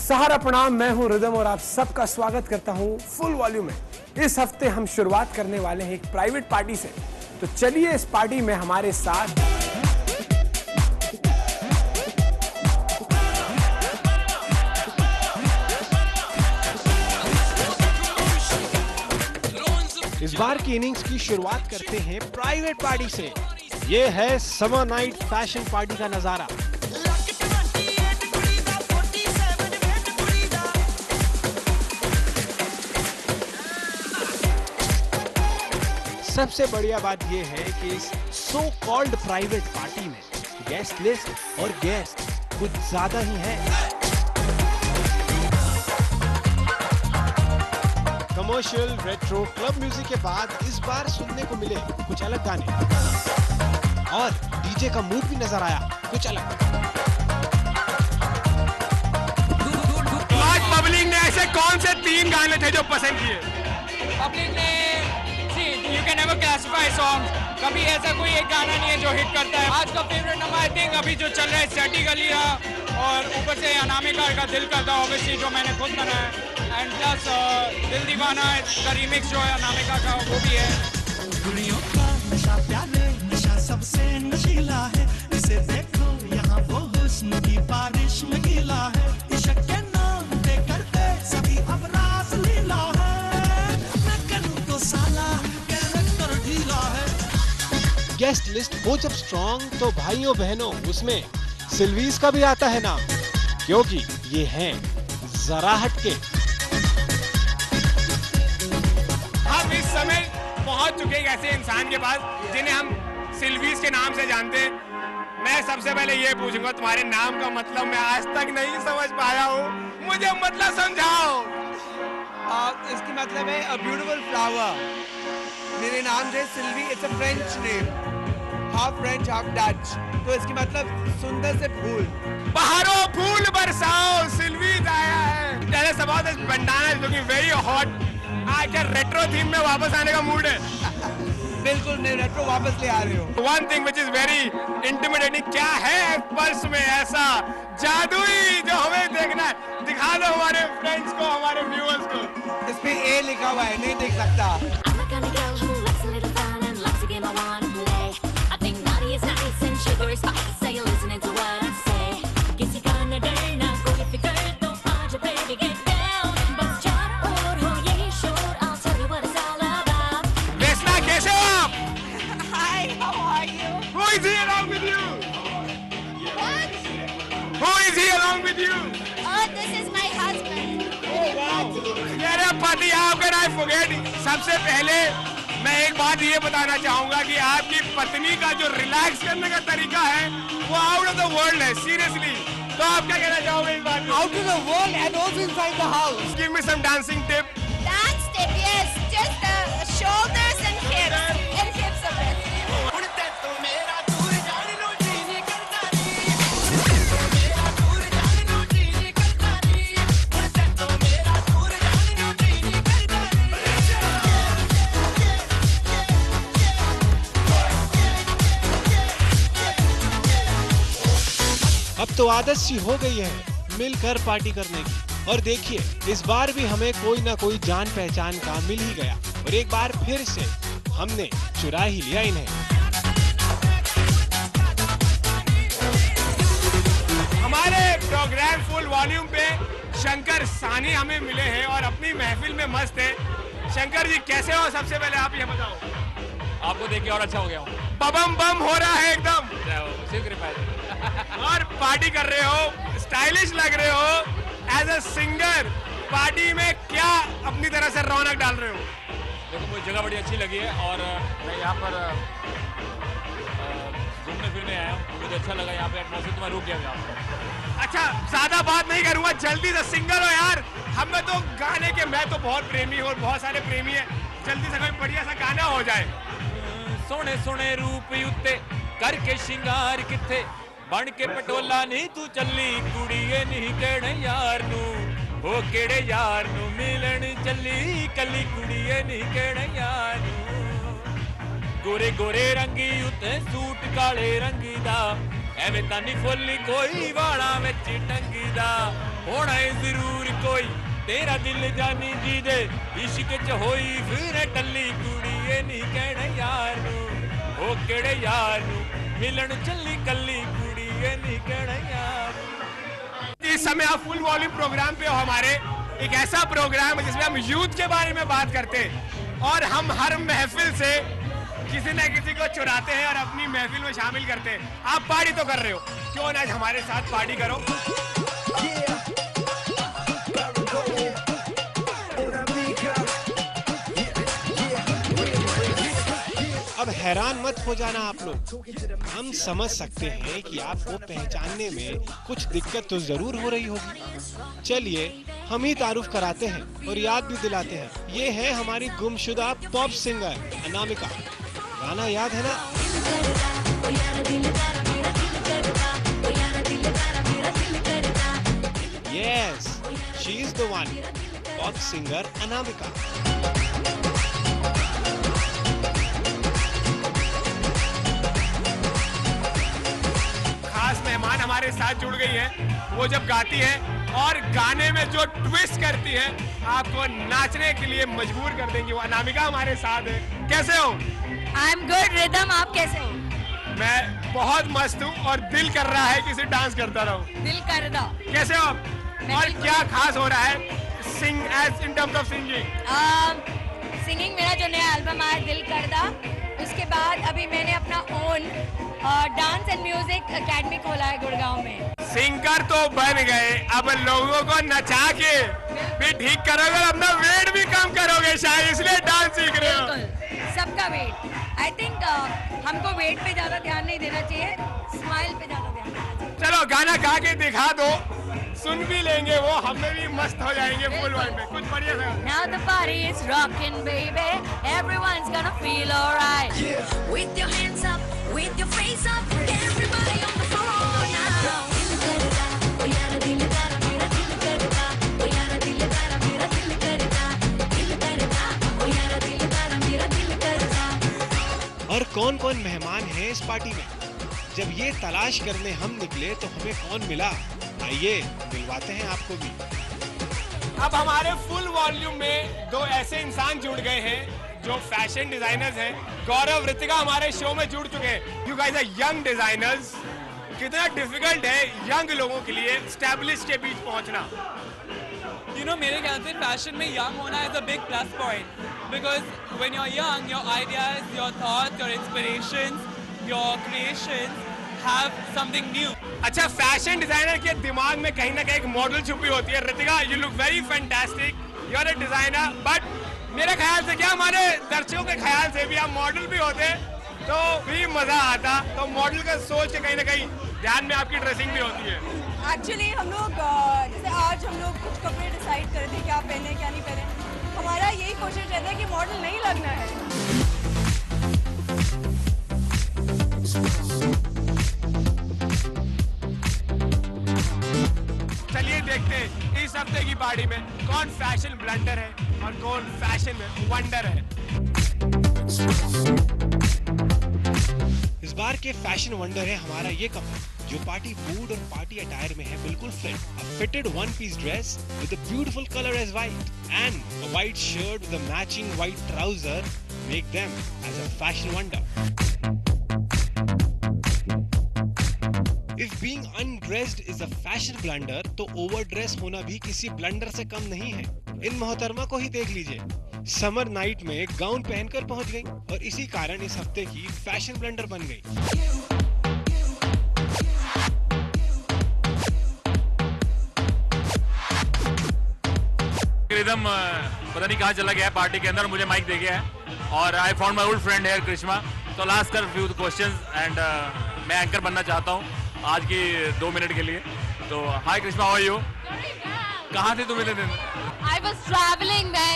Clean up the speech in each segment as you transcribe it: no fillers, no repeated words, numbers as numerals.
सहारा प्रणाम, मैं हूं रिदम और आप सबका स्वागत करता हूं फुल वॉल्यूम में। इस हफ्ते हम शुरुआत करने वाले हैं एक प्राइवेट पार्टी से, तो चलिए इस पार्टी में हमारे साथ इस बार की इनिंग्स की शुरुआत करते हैं प्राइवेट पार्टी से। ये है समर नाइट फैशन पार्टी का नजारा। सबसे बढ़िया बात यह है कि इस सो कॉल्ड प्राइवेट पार्टी में गेस्ट लिस्ट और गेस्ट कुछ ज्यादा ही है। कमर्शियल, रेट्रो, क्लब म्यूजिक के बाद इस बार सुनने को मिले कुछ अलग गाने और डीजे का मूड भी नजर आया कुछ अलग। आज पब्लिक ने ऐसे कौन से 3 गाने थे जो पसंद किए? पब्लिक ने you can never classify songs, कभी ऐसा कोई एक गाना नहीं है जो हिट करता है। आज का फेवरेट नंबर आई थिंक अभी जो चल रहा है सैटी गलिया, और ऊपर से अनामिका का दिल करता है ऑब्वियसली जो मैंने खुद बनाया है, एंड प्लस दिल दीवाना का रीमिक्स जो है अनामिका का वो भी है। दुनिया का नशा प्यारे, नशा सबसे नशीला है, इसे देखो यहाँ वो हुस्न की बारिश में गीला है, इश्क के नाम पे करते सभी अब रास लीला है, मैं करूँ तो साला कैरेक्टर ढीला है। गेस्ट लिस्ट हो जब स्ट्रॉन्ग तो भाइयों बहनों उसमें सिल्वीज का भी आता है नाम, क्योंकि ये हैं जरा हटके। हम इस समय पहुंच चुके हैं ऐसे इंसान के पास जिन्हें हम सिल्वीज के नाम से जानते हैं। मैं सबसे पहले ये पूछूंगा, तुम्हारे नाम का मतलब मैं आज तक नहीं समझ पाया हूँ, मुझे मतलब समझाओ। इसकी मतलब है अ ब्यूटीफुल फ्लावर। मेरे नाम से Silvi, it's a French name, half French half Dutch, तो इसकी मतलब सुंदर से फूल। बहारों फूल बरसाओ, सिल्वीज आया है। Tell us about this bandana, is looking very hot. आज क्या रेट्रो थीम में वापस आने का मूड है? बिल्कुल नहीं, रेट्रो वापस ले आ रहे हो। One thing which is very intimidating, क्या है पर्स में ऐसा जादुई जो हमें देखना है? दिखा दो हमारे फ्रेंड्स को, हमारे व्यूअर्स को। इस पे ए लिखा हुआ है, नहीं देख सकता। Who is he along with you? What? Who is he along with you? Oh, this is my husband. Oh wow! मेरे पति, how can I forget? सबसे पहले मैं एक बात ये बताना चाहूँगा कि आपकी पत्नी का जो रिलैक्स करने का तरीका है वो आउट ऑफ द वर्ल्ड है, सीरियसली। तो आप क्या कहना चाहोगे इस बात में? Out of the world and also inside the house. Give me some dancing tip. Dance tip, yes. Just the shoulders and hips a bit. अब तो आदत सी हो गई है मिलकर पार्टी करने की, और देखिए इस बार भी हमें कोई ना कोई जान पहचान का मिल ही गया, और एक बार फिर से हमने चुरा ही लिया इन्हें। हमारे प्रोग्राम फुल वॉल्यूम पे शंकर सानी हमें मिले हैं और अपनी महफिल में मस्त है। शंकर जी कैसे हो? सबसे पहले आप ये बताओ। आपको देख के और अच्छा हो गया हूँ। बम बम हो रहा है एकदम, शिव कृपा है। और पार्टी कर रहे हो, स्टाइलिश लग रहे हो। एज अ सिंगर पार्टी में क्या अपनी तरह से रौनक डाल रहे हो? देखो मुझे जगह बड़ी अच्छी लगी है और मैं यहाँ पर घूमने फिरने आया हूँ, मुझे अच्छा लगा यहाँ पे एटमॉस्फेयर, तो मैं रुक गया यहाँ पे। अच्छा, ज्यादा बात नहीं करूंगा, जल्दी से सिंगर हो यार। हमें तो गाने के, मैं तो बहुत प्रेमी हूँ और बहुत सारे प्रेमी हैं, जल्दी से कोई बढ़िया सा गाना हो जाए। सोने सोने रूप उत्ते करके शिंगार किथे बन के पटोला नहीं तू चली कुड़ीए नहीं केड़े यार नू, ओ केड़े यार नू मिलन चली कली कुड़ीए नहीं केड़े यार नू। गोरे गोरे रंगी उत्ते सूट काले रंगी दा, एवें तां नी फुल्ली कोई वाला विच टंगी दा, होना है जरूर कोई तेरा दिल जानी जी दे इश्क च होई फिर टल्ली कुड़ी ये नहीं कहना यार नू ओ केड़े यार नू मिलन चली कल्ली कुड़ी ये नहीं कहना यार। इस समय आप फुल वॉल्यूम प्रोग्राम पे हो हमारे, एक ऐसा प्रोग्राम है जिसमें हम यूथ के बारे में बात करते हैं और हम हर महफिल से किसी न किसी को चुराते हैं और अपनी महफिल में शामिल करते हैं। आप पार्टी तो कर रहे हो, क्यों ना आज हमारे साथ पार्टी करो। अब हैरान मत हो जाना आप लोग, हम समझ सकते हैं कि आपको पहचानने में कुछ दिक्कत तो जरूर हो रही होगी। चलिए हम ही तारुफ कराते हैं और याद भी दिलाते हैं, ये है हमारी गुमशुदा पॉप सिंगर अनामिका। गाना याद है ना? Yes, she is the one, pop singer Anamika. मेहमान हमारे साथ जुड़ गई है, वो जब गाती है और गाने में जो ट्विस्ट करती है आपको नाचने के लिए मजबूर कर देंगी, वो अनामिका हमारे साथ है। कैसे हो? आई एम गुड रिदम, आप कैसे हो? मैं बहुत मस्त हूँ और दिल कर रहा है किसी डांस करता रहूं। दिल कर दो। कैसे हो आप? और क्या खास हो रहा है sing as in terms of singing? Singing मेरा जो नया एल्बम आया दिल कर दा, उसके बाद अभी मैंने अपना own dance and music academy खोला है गुड़गांव में। सिंगर तो बन गए, अब लोगों को नचा के भी ठीक करोगे, अपना वेट भी कम करोगे शायद, इसलिए डांस सीख रहे हो। सबका वेट, आई थिंक हमको वेट पे ज्यादा ध्यान नहीं देना चाहिए, स्माइल पे ज्यादा ध्यान देना चाहिए। चलो गाना गा के दिखा दो, सुन भी लेंगे वो, हमें भी मस्त हो जाएंगे फुल वाइब में। कुछ बढ़िया सा। Now the party is rocking, baby. Everyone's gonna feel alright. With your hands up, with your face up, everybody on the floor now. Oh yaara dil kara mera dil karta, oh yaara dil kara mera dil karta, dil karta, oh yaara dil kara mera dil karta। और कौन-कौन मेहमान हैं इस party में? जब ये तलाश करने हम निकले तो हमें कौन मिला? आइए मिलवाते हैं आपको भी। अब हमारे फुल वॉल्यूम में दो ऐसे इंसान जुड़ गए हैं जो फैशन डिजाइनर्स हैं। गौरव, रितिका हमारे शो में जुड़ चुके हैं। You guys are young designers. कितना डिफिकल्ट है यंग लोगों के लिए स्टैब्लिश के बीच पहुंचना? You know, मेरे ख्याल से फैशन में यंग होना is a big plus point because when you're young, your ideas, your thoughts, your inspirations, your creations have something new. अच्छा, फैशन डिजाइनर के दिमाग में कहीं ना कहीं एक मॉडल छुपी होती है। Ritika, you look very fantastic, you are a designer, but मेरे ख्याल से, क्या हमारे दर्शकों के ख्याल से भी आप मॉडल भी होते तो भी मजा आता। तो मॉडल का सोच के कहीं ना कहीं ध्यान में आपकी ड्रेसिंग भी होती है। एक्चुअली हम लोग जैसे आज हम लोग कुछ कपड़े डिसाइड करते हैं क्या पहने क्या नहीं पहने, हमारा यही कोशिश रहता है कि मॉडल नहीं लगना है। चलिए देखते हैं इस हफ्ते की पार्टी में कौन फैशन ब्लंडर है और कौन फैशन में वंडर है। इस बार के फैशन वंडर है हमारा ये कपल, जो पार्टी मूड और पार्टी अटायर में है बिल्कुल fit. A fitted one piece dress with a beautiful colour as white and a white shirt with a matching white trouser make them as a fashion wonder. If being undressed is a fashion blunder, तो overdress होना भी किसी blunder से कम नहीं है। इन मोहतरमा को ही देख लीजिए, समर नाइट में गाउन पहनकर पहुंच गई और इसी कारण इस हफ्ते की फैशन ब्लंडर बन गई। रिदम पता नहीं कहाँ चला गया है पार्टी के अंदर, मुझे माइक दे गया है और I found my old friend here Krishna. तो लास्ट कर फ्यू क्वेश्चंस एंड मैं एंकर बनना चाहता हूँ आज की 2 मिनट के लिए। तो हाय कृष्णा, हाउ आर यू? कहाँ थे तुम इतने दिन? I was traveling, मैं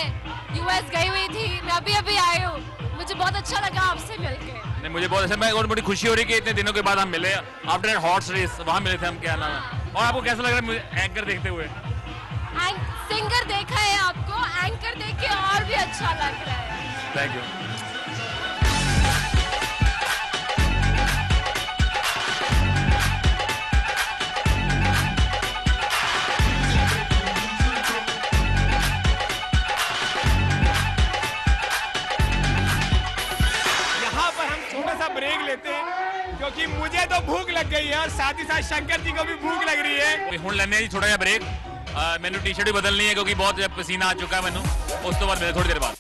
US गई हुई थी, मैं अभी आई हूँ। मुझे बहुत अच्छा लगा आपसे मिलके। नहीं, मुझे बहुत अच्छा, मैं और बड़ी खुशी हो रही है कि इतने दिनों के बाद हम मिले। आफ्टर हॉर्स रेस वहाँ मिले थे हम, क्या नाम है। और आपको कैसा लग रहा है मुझे एंकर देखते हुए? सिंगर देखा है आपको, एंकर देख के और भी अच्छा लग रहा है। Thank you. लेते हैं, क्योंकि मुझे तो भूख लग गई है और साथ ही साथ शंकर जी को भी भूख लग रही है। हुण लेने जी थोड़ा जिहा ब्रेक, मैनू टी शर्ट भी बदलनी है क्योंकि बहुत पसीना आ चुका है मैनू। उस तो बाद मिलते थोड़ी देर बाद।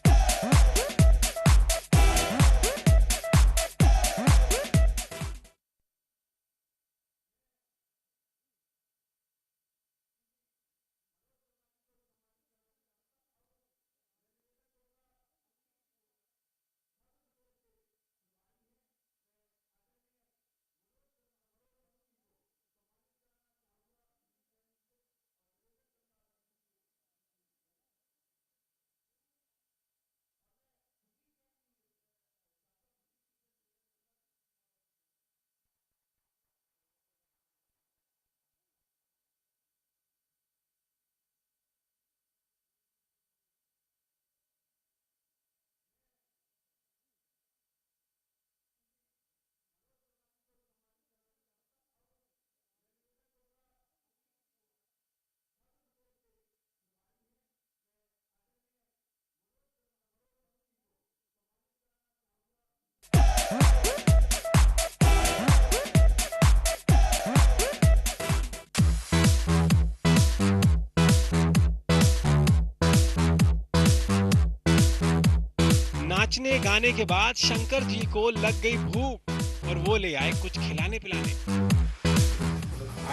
नाचने गाने के बाद शंकर जी को लग गई भूख और वो ले आए कुछ खिलाने पिलाने।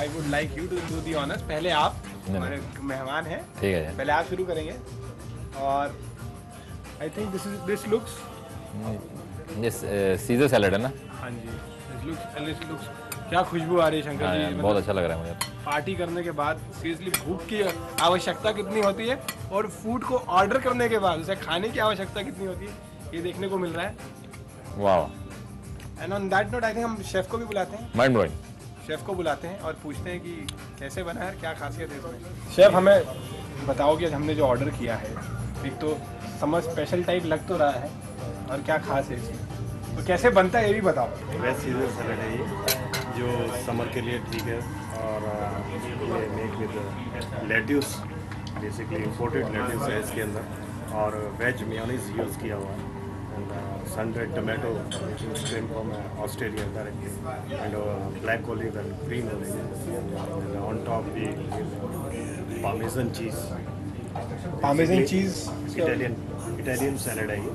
I would like you to do the honors. पहले आप हमारे मेहमान हैं, ठीक है, पहले आप शुरू करेंगे। और I think this looks scissor salad है ना? हाँ जी, this looks क्या खुशबू आ रही है शंकर जी, बहुत अच्छा लग रहा है मुझे। पार्टी करने के बाद सीरियसली भूख की आवश्यकता कितनी होती है और फूड को ऑर्डर करने के बाद उसे खाने की आवश्यकता कितनी होती है, ये देखने को मिल रहा है। वाह। And on that note I think हम शेफ को भी बुलाते हैं, माइंड ब्लोइंग। शेफ को बुलाते हैं और पूछते हैं कि कैसे बना है, क्या खासियत है इसमें। शेफ हमें बताओ कि हमने जो ऑर्डर किया है, एक तो समझ स्पेशल टाइप लग तो रहा है, और क्या खास है इसमें, तो कैसे बनता है ये भी बताओ। वेज सीजर सैलेड है ये, जो समर के लिए ठीक है। और ये make with lettuce, basically imported lettuce है इसके अंदर, और वेज मेयोनीज यूज़ किया हुआ है, and sun dried tomato stream from Australia directly, and black olive and green olive, and on top the parmesan cheese. Italian salad है ये।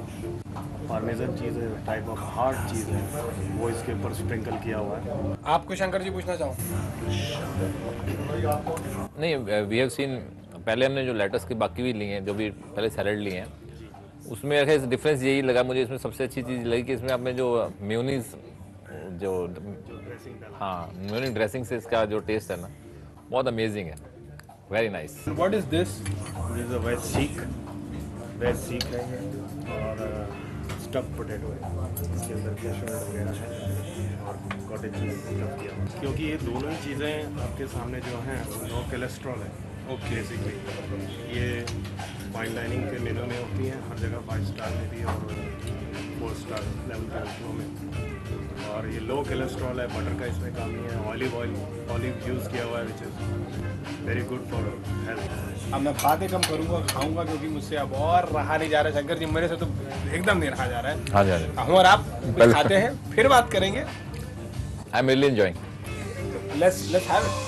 पार्मेसन चीज़ है, टाइप ऑफ हार्ड चीज़ है, वो इसके ऊपर स्प्रिंकल किया हुआ है। आपको शंकर जी पूछना चाहूँ? नहीं, वी हैव सीन, पहले हमने जो लेटस के बाकी भी लिए हैं, जो भी पहले सैलेड लिए हैं, उसमें ऐसे डिफरेंस यही लगा मुझे। इसमें सबसे अच्छी चीज़ लगी कि इसमें आपने जो मेयोनीज, जो मेयोनीज ड्रेसिंग से इसका जो टेस्ट है ना, बहुत अमेजिंग है, very nice. What is this? This is a veg सीख है ये, और स्टफ पोटैटो है, इसके अंदर कैशनट वगैरह है और कॉटेज चीज़ स्टफ किया हुआ है। क्योंकि ये दोनों ही चीज़ें आपके सामने जो हैं नो कोलेस्ट्रॉल है। ओके, बेसिकली ये फाइन डाइनिंग के मेनू में होती हैं, हर जगह 5 स्टार में भी और 4 स्टार लेवल के रेस्टोरों में, और ये लो कोलेस्ट्रॉल है, बटर का इसमें काम नहीं है, ऑलिव यूज़ किया हुआ है, which is very good for health. अब मैं बातें कम करूँगा, खाऊंगा, क्योंकि मुझसे अब और रहा नहीं जा रहा है शंकर जी, मेरे से तो एकदम नहीं रहा जा रहा है। हाँ जी, हम और आप खाते हैं, फिर बात करेंगे। I am really enjoying. Let's have it.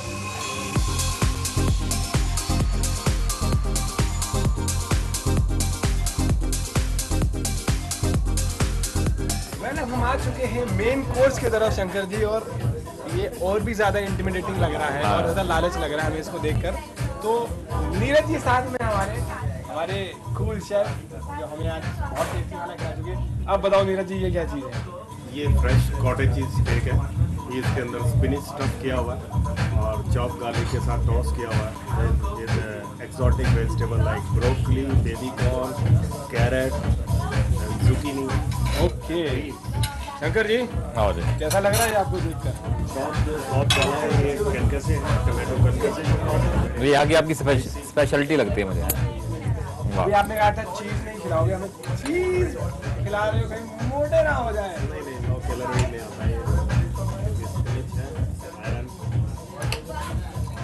हम आ चुके हैं मेन कोर्स की तरफ शंकर जी, और ये और भी ज़्यादा इंटिमिडेटिंग लग रहा है और ज़्यादा लालच लग रहा है हमें इसको देखकर। तो नीरज जी साथ में हमारे कूल शेफ, जो हमें आज बहुत टेस्टी खाना खिला चुके हैं। अब बताओ नीरज जी, ये क्या चीज़ है? ये फ्रेश कॉटेज चीज़ स्टेक है, ये इसके अंदर स्पिनिच स्टफ किया हुआ है और चॉप गार्लिक के साथ टॉस किया हुआ है। ये exotic vegetable like broccoli, baby corn, carrot, zucchini. Okay Shankar ji, कैसा लग रहा है आपको देखकर? बहुत ज़्यादा है, ये कनके से है, टमाटो कनके से। ये यहाँ की आपकी स्पेशलिटी लगती है मुझे। अभी आपने कहा था चीज़ नहीं खिलाओगे, हमें चीज़ खिला रहे हो, कहीं मोटे ना हो जाए। नहीं, नो कैलोरी में आता है, आयरन।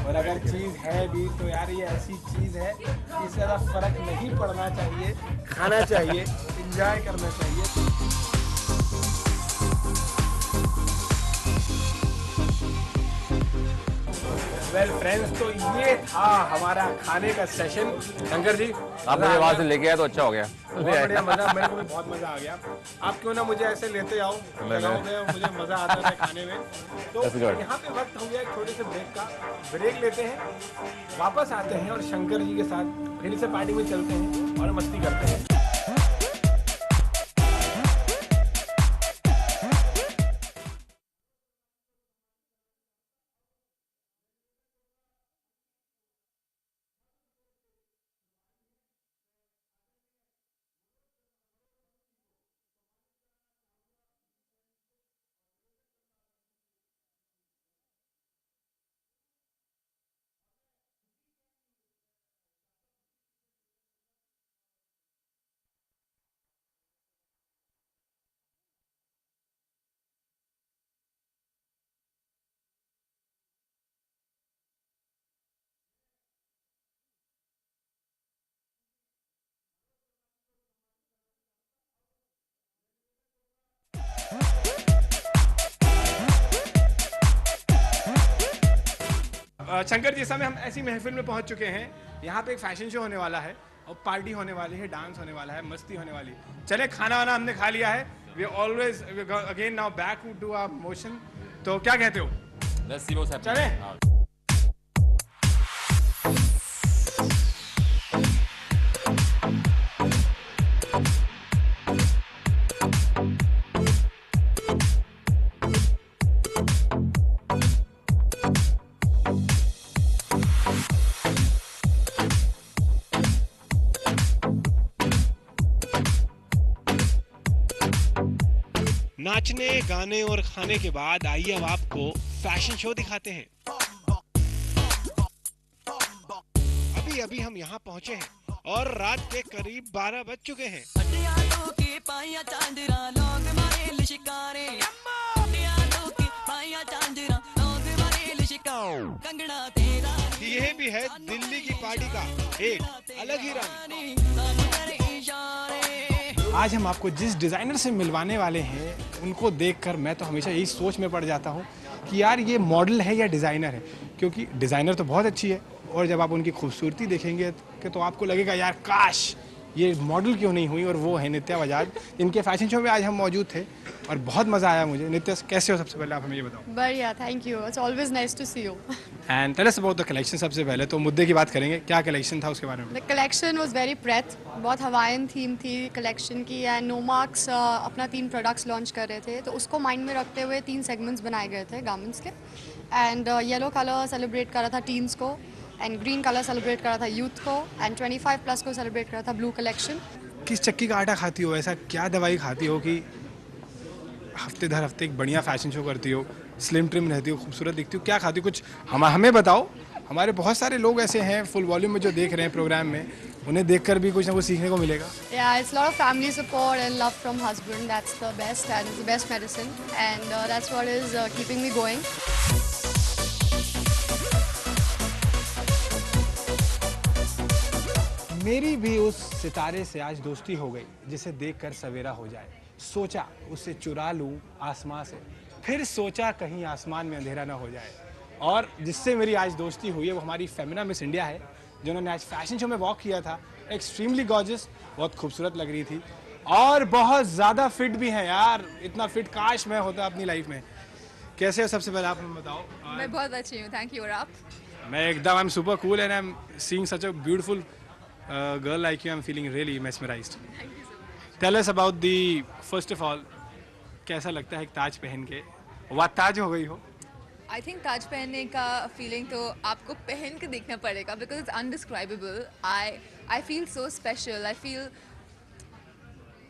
और अगर चीज़ है भी तो यार ये ऐसी चीज़ है, इससे ज़्यादा फर्क नहीं पड़ना चाहिए, खाना चाहिए, एंजॉय करना चाहिए। वेल फ्रेंड्स, तो ये था हमारा खाने का सेशन। शंकर जी, आप मुझे वहाँ से लेके आए तो अच्छा हो गया। बहुत बढ़िया मजा, मेरे को भी बहुत मजा आ गया। आप क्यों ना मुझे ऐसे लेते आओ, चलाओगे, मुझे मजा आता है खाने में। तो यहाँ पे वक्त हो गया एक छोटे से ब्रेक का। ब्रेक लेते हैं, वापस आते हैं और शंकर जी के साथ फिर से पार्टी में चलते हैं और मस्ती करते हैं। शंकर जी, इस समय हम ऐसी महफिल में पहुंच चुके हैं, यहाँ पे एक फैशन शो होने वाला है और पार्टी होने वाली है, डांस होने वाला है, मस्ती होने वाली है। चले, खाना वाना हमने खा लिया है, we always again now back to our motion. तो क्या कहते हो? Let's see what's happening. चले। नाचने, गाने और खाने के बाद आइए अब आपको फैशन शो दिखाते हैं। अभी अभी हम यहाँ पहुँचे हैं और रात के करीब 12 बज चुके हैं। ये भी है दिल्ली की पार्टी का एक अलग ही रंग। आज हम आपको जिस डिज़ाइनर से मिलवाने वाले हैं, उनको देखकर मैं तो हमेशा यही सोच में पड़ जाता हूँ कि यार ये मॉडल है या डिज़ाइनर है, क्योंकि डिज़ाइनर तो बहुत अच्छी है और जब आप उनकी खूबसूरती देखेंगे तो आपको लगेगा यार काश ये मॉडल क्यों नहीं हुई। और वो है नित्या बजाज। इनके फैशन शो में आज हम मौजूद थे और बहुत मज़ा आया मुझे। नित्या, कैसे हो? सबसे पहले आप हमें ये बताओ। बढ़िया, thank you, it's always nice to see you. And tell us about the collection. सबसे पहले तो मुद्दे की बात करेंगे, क्या कलेक्शन था उसके बारे में? The collection was very breath, बहुत हवाइन थीम थी कलेक्शन की। एंड नोमार्क्स अपना 3 प्रोडक्ट्स लॉन्च कर रहे थे, तो उसको माइंड में रखते हुए 3 सेगमेंट्स बनाए गए थे गारमेंट्स के। एंड येलो कलर सेलिब्रेट कर रहा था टीन्स को, एंड ग्रीन कलर सेलिब्रेट कर रहा था यूथ को, एंड 25+ को सेलिब्रेट कर रहा था ब्लू कलेक्शन। किस चक्की का आटा खाती हो? ऐसा क्या दवाई खाती हो कि हफ्ते दर हफ्ते एक बढ़िया फैशन शो करती हो, स्लिम ट्रिम रहती हो, खूबसूरत दिखती हो? क्या खाती हो? कुछ हमें बताओ। हमारे बहुत सारे लोग ऐसे हैं फुल वॉल्यूम में जो देख रहे हैं प्रोग्राम में, उन्हें देखकर भी कुछ ना कुछ सीखने को मिलेगा। Yeah, it's a lot of family support and love from husband. That's the best and it's the best medicine, and that's what is keeping me going. मेरी भी उस सितारे से आज दोस्ती हो गई जिसे देखकर सवेरा हो जाए। सोचा उसे चुरा लूं आसमां से, फिर सोचा कहीं आसमान में अंधेरा ना हो जाए। और जिससे मेरी आज दोस्ती हुई है वो हमारी फेमिना मिस इंडिया है, जिन्होंने आज फैशन शो में वॉक किया था। एक्सट्रीमली गॉर्जियस, बहुत खूबसूरत लग रही थी और बहुत ज़्यादा फिट भी है यार। इतना फिट काश मैं होता अपनी लाइफ में। कैसे हो? सबसे पहले आप हमें बताओ। मैं बहुत अच्छी हूँ, थैंक यू। और आप? मैं एकदम, I am super cool and I am seeing such a beautiful girl like you. I'm feeling really mesmerized. Thank you so much. Tell us about the first of all, कैसा लगता है एक ताज पहन के? वाह ताज हो गई हो। आई थिंक ताज पहनने का फीलिंग तो आपको पहन के देखना पड़ेगा, because it's indescribable. I feel so special. I feel,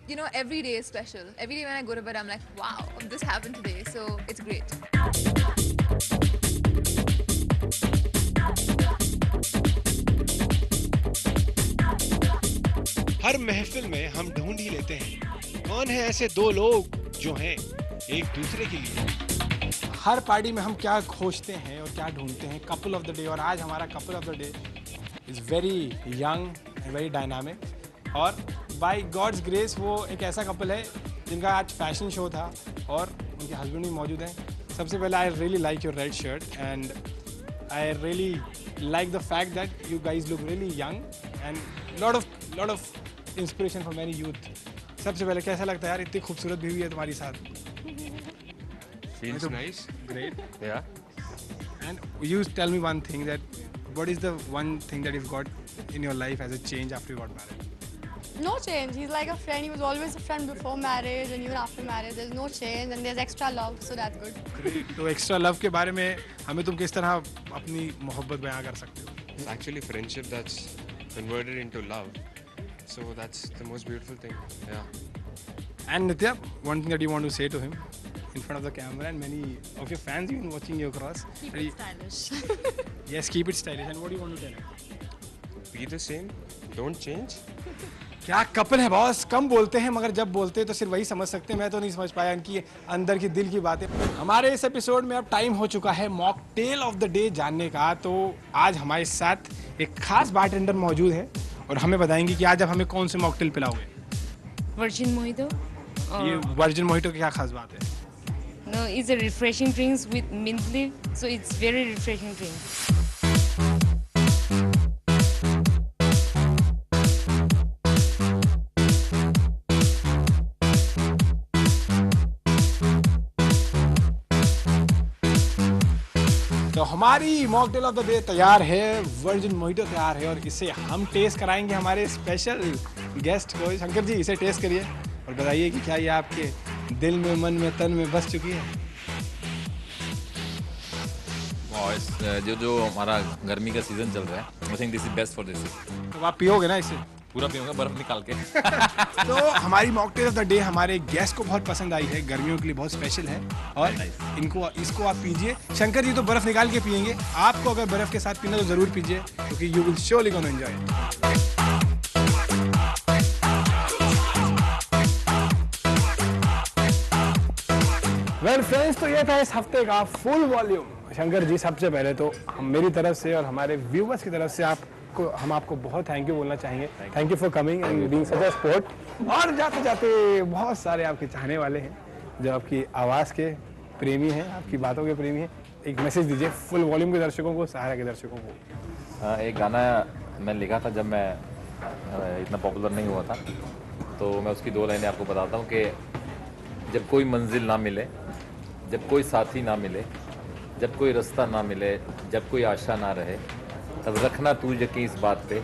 you know, every day is special. Every day when I go to bed, I'm like, wow, this happened today. So it's great. हर महफिल में हम ढूंढ ही लेते हैं कौन है ऐसे 2 लोग जो हैं एक दूसरे के लिए। हर पार्टी में हम क्या खोजते हैं और क्या ढूंढते हैं? Couple of the day. और आज हमारा couple of the day is very young and very dynamic. और बाय गॉड्स ग्रेस वो एक ऐसा कपल है जिनका आज फैशन शो था और उनके हस्बैंड भी मौजूद हैं। सबसे पहले I really like your red shirt and I really like the fact that you guys look really young and lot of inspiration for many youth. सबसे पहले कैसा लगता है यार, इतनी खूबसूरत बीवी है तुम्हारी साथ? Feels nice. Great. Yeah. And you tell me one thing, that what is the one thing that you've got in your life as a change after you got married? No change. He's like a friend. He was always a friend before marriage and even after marriage. There's no change and there's extra love, so that's good. Great. तो extra love के बारे में हमें तुम किस तरह अपनी मोहब्बत बयां कर सकते हो? It's actually friendship that's converted into love. So that's the most beautiful thing. Yeah. And Nitya, one thing that you want to say to him in front of the camera and many of your fans even watching you across. Keep it stylish. Yes, keep it stylish. And what do you want to tell him? Be the same. Don't change. क्या couple है boss, कम बोलते हैं मगर जब बोलते हैं तो सिर्फ वही समझ सकते हैं। मैं तो नहीं समझ पाया इनकी अंदर की दिल की बातें। हमारे इस एपिसोड में अब टाइम हो चुका है मॉकटेल ऑफ द डे जानने का। तो आज हमारे साथ एक खास बारटेंडर मौजूद है और हमें बताएंगे कि आज आप हमें कौन से मॉकटेल पिलाओगे। Virgin Mojito. ये वर्जिन मोहितो की क्या खास बात है? No, it's a refreshing drink with mint leaf, so it's very refreshing drink. तो हमारी मॉकटेल ऑफ द डे तैयार है, वर्जिन मोहितो तैयार है और इसे हम टेस्ट कराएंगे हमारे स्पेशल गेस्ट को। शंकर जी इसे टेस्ट करिए और बताइए कि क्या ये आपके दिल में, मन में, तन में बस चुकी है? जो हमारा गर्मी का सीजन चल रहा है, I think this is best for this. तो आप पियोगे ना इसे? पूरा पीऊंगा बर्फ निकाल के। तो हमारी मॉकटेल ऑफ द डे हमारे गेस्ट को बहुत पसंद आई है, गर्मियों के लिए बहुत स्पेशल है और इसको आप पीजिए। शंकर जी तो बर्फ निकाल के पियेंगे, आपको अगर बर्फ के साथ पीना तो जरूर पीजिए क्योंकि you will surely gonna enjoy it. Well friends, तो ये था इस हफ्ते का फुल वॉल्यूम। शंकर जी सबसे पहले तो हम मेरी तरफ से और हमारे व्यूवर्स की तरफ से हम आपको बहुत थैंक यू बोलना चाहेंगे। Thank you for coming and being such a support. और जाते जाते बहुत सारे आपके चाहने वाले हैं जो आपकी आवाज़ के प्रेमी हैं, आपकी बातों के प्रेमी हैं। एक मैसेज दीजिए फुल वॉल्यूम के दर्शकों को, सहारा के दर्शकों को। एक गाना मैं लिखा था जब मैं इतना पॉपुलर नहीं हुआ था, तो मैं उसकी 2 लाइनें आपको बताता हूँ कि जब कोई मंजिल ना मिले, जब कोई साथी ना मिले, जब कोई रास्ता ना मिले, जब कोई आशा ना रहे, तब रखना तू यकीन इस बात पे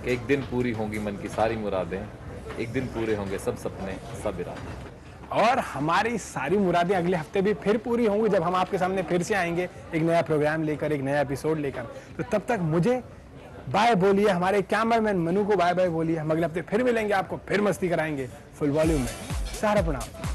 कि एक दिन पूरी होंगी मन की सारी मुरादें, एक दिन पूरे होंगे सब सपने सब इरादे। और हमारी सारी मुरादें अगले हफ्ते भी फिर पूरी होंगी जब हम आपके सामने फिर से आएंगे एक नया प्रोग्राम लेकर, एक नया एपिसोड लेकर। तो तब तक मुझे बाय बोलिए, हमारे कैमरामैन मनु को बाय बाय बोलिए। हम अगले हफ्ते फिर मिलेंगे, आपको फिर मस्ती कराएंगे फुल वॉल्यूम में। सहारा प्रणाम।